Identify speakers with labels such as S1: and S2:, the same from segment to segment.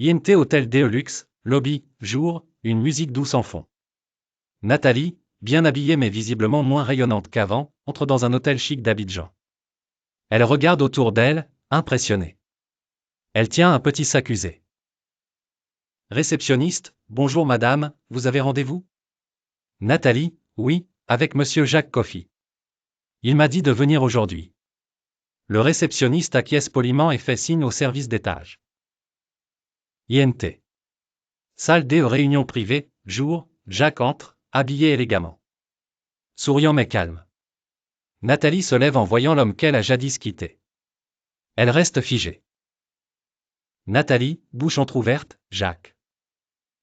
S1: INT Hôtel Deluxe, lobby, jour, une musique douce en fond. Nathalie, bien habillée mais visiblement moins rayonnante qu'avant, entre dans un hôtel chic d'Abidjan. Elle regarde autour d'elle, impressionnée. Elle tient un petit sac usé. Réceptionniste, bonjour madame, vous avez rendez-vous? Nathalie, oui, avec monsieur Jacques Coffey. Il m'a dit de venir aujourd'hui. Le réceptionniste acquiesce poliment et fait signe au service d'étage. INT. Salle D réunion privée, jour, Jacques entre, habillé élégamment. Souriant mais calme. Nathalie se lève en voyant l'homme qu'elle a jadis quitté. Elle reste figée. Nathalie, bouche entr'ouverte, Jacques.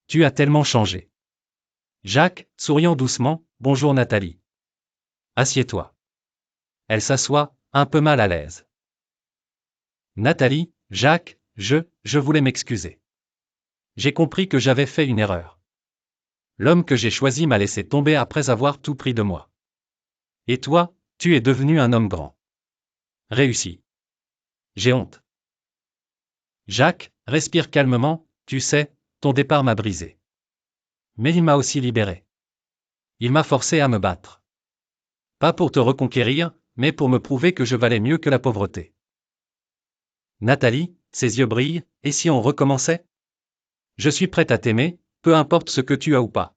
S1: Tu as tellement changé. Jacques, souriant doucement, bonjour Nathalie. Assieds-toi. Elle s'assoit, un peu mal à l'aise. Nathalie, Jacques, je voulais m'excuser. J'ai compris que j'avais fait une erreur. L'homme que j'ai choisi m'a laissé tomber après avoir tout pris de moi. Et toi, tu es devenu un homme grand. Réussi. J'ai honte. Jacques, respire calmement, tu sais, ton départ m'a brisé. Mais il m'a aussi libéré. Il m'a forcé à me battre. Pas pour te reconquérir, mais pour me prouver que je valais mieux que la pauvreté. Nathalie, ses yeux brillent, et si on recommençait? Je suis prête à t'aimer, peu importe ce que tu as ou pas.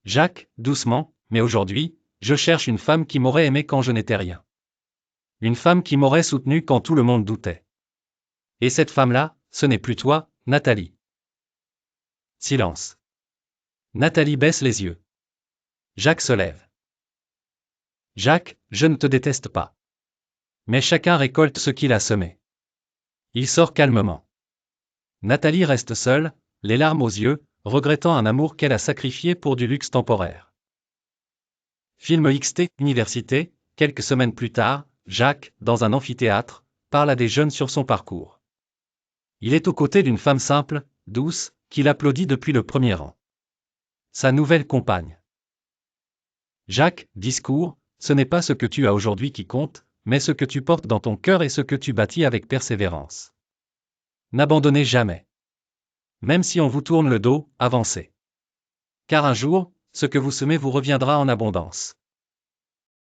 S1: Jacques, doucement, mais aujourd'hui, je cherche une femme qui m'aurait aimé quand je n'étais rien. Une femme qui m'aurait soutenu quand tout le monde doutait. Et cette femme-là, ce n'est plus toi, Nathalie. Silence. Nathalie baisse les yeux. Jacques se lève. Jacques, je ne te déteste pas. Mais chacun récolte ce qu'il a semé. Il sort calmement. Nathalie reste seule, les larmes aux yeux, regrettant un amour qu'elle a sacrifié pour du luxe temporaire. Film XT, Université, quelques semaines plus tard, Jacques, dans un amphithéâtre, parle à des jeunes sur son parcours. Il est aux côtés d'une femme simple, douce, qui l'applaudit depuis le premier rang. Sa nouvelle compagne. Jacques, discours, ce n'est pas ce que tu as aujourd'hui qui compte, mais ce que tu portes dans ton cœur et ce que tu bâtis avec persévérance. N'abandonnez jamais. Même si on vous tourne le dos, avancez. Car un jour, ce que vous semez vous reviendra en abondance.